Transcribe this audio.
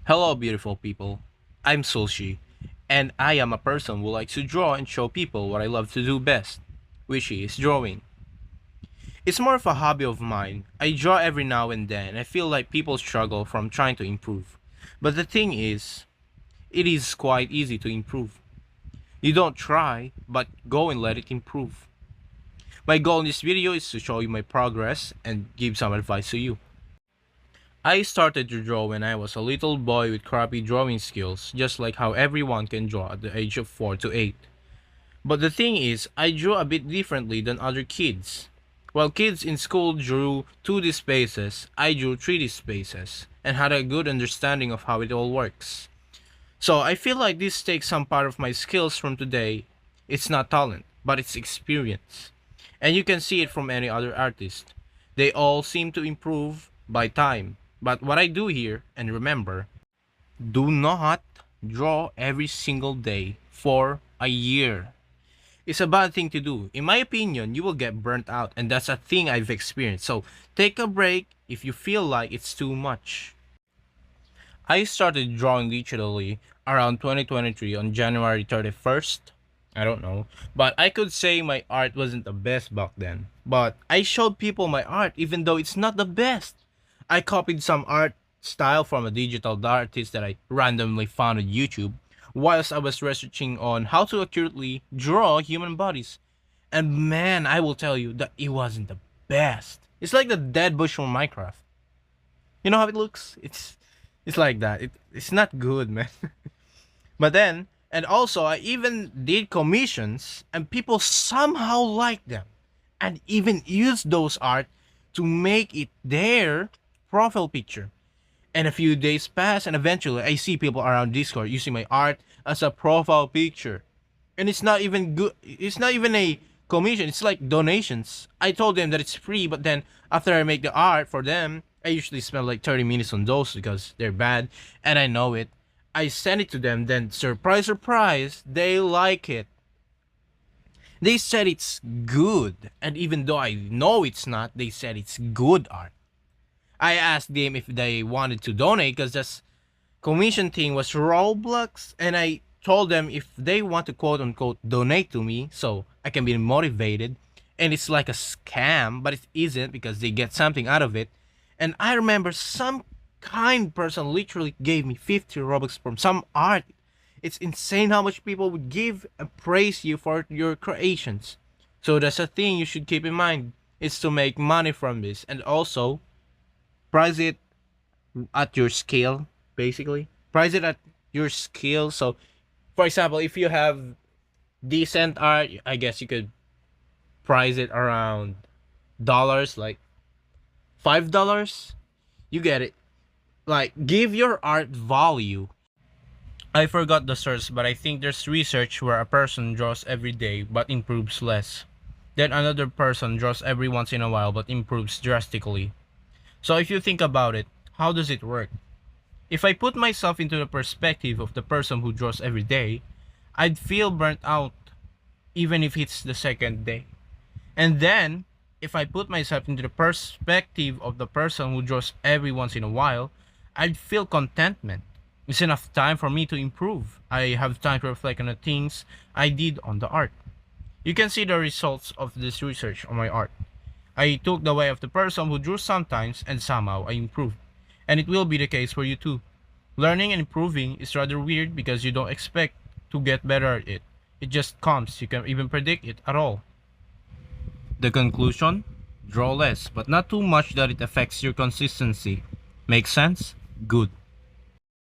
Hello, beautiful people. I'm Sulshi, and I am a person who likes to draw and show people what I love to do best, which is drawing. It's more of a hobby of mine. I draw every now and then. I feel like people struggle from trying to improve. But the thing is, it is quite easy to improve. You don't try, but go and let it improve. My goal in this video is to show you my progress and give some advice to you. I started to draw when I was a little boy with crappy drawing skills, just like how everyone can draw at the age of 4 to 8. But the thing is, I drew a bit differently than other kids. While kids in school drew 2D spaces, I drew 3D spaces, and had a good understanding of how it all works. So I feel like this takes some part of my skills from today. It's not talent, but it's experience. And you can see it from any other artist. They all seem to improve by time. But what I do here, and remember, do not draw every single day for a year. It's a bad thing to do. In my opinion, you will get burnt out, and that's a thing I've experienced. So take a break if you feel like it's too much. I started drawing digitally around 2023 on January 31st. I don't know. But I could say my art wasn't the best back then. But I showed people my art even though it's not the best. I copied some art style from a digital artist that I randomly found on YouTube whilst I was researching on how to accurately draw human bodies. And man, I will tell you that it wasn't the best. It's like the dead bush from Minecraft. You know how it looks? It's like that. It's not good, man. But then, and also I even did commissions and people somehow liked them and even used those art to make it their profile picture. And a few days pass and eventually I see people around Discord using my art as a profile picture. And it's not even good. It's not even a commission. It's like donations. I told them that it's free, but then after I make the art for them, I usually spend like 30 minutes on those because they're bad and I know it. I send it to them, then surprise, surprise, they like it. They said it's good, and even though I know it's not, they said it's good art. I asked them if they wanted to donate because this commission thing was Roblox, and I told them if they want to quote unquote donate to me so I can be motivated. And it's like a scam, but it isn't because they get something out of it. And I remember some kind person literally gave me 50 Robux from some art. It's insane how much people would give and praise you for your creations. So that's a thing you should keep in mind. It's to make money from this and also price it at your scale, basically. Price it at your scale. So for example, if you have decent art, I guess you could price it around dollars, like $5. You get it. Like, give your art value. I forgot the source, but I think there's research where a person draws every day but improves less. Then another person draws every once in a while but improves drastically. So if you think about it, how does it work? If I put myself into the perspective of the person who draws every day, I'd feel burnt out even if it's the second day. And then, if I put myself into the perspective of the person who draws every once in a while, I'd feel contentment. It's enough time for me to improve. I have time to reflect on the things I did on the art. You can see the results of this research on my art. I took the way of the person who drew sometimes and somehow I improved. And it will be the case for you too. Learning and improving is rather weird because you don't expect to get better at it. It just comes. You can't even predict it at all. The conclusion? Draw less, but not too much that it affects your consistency. Make sense? Good.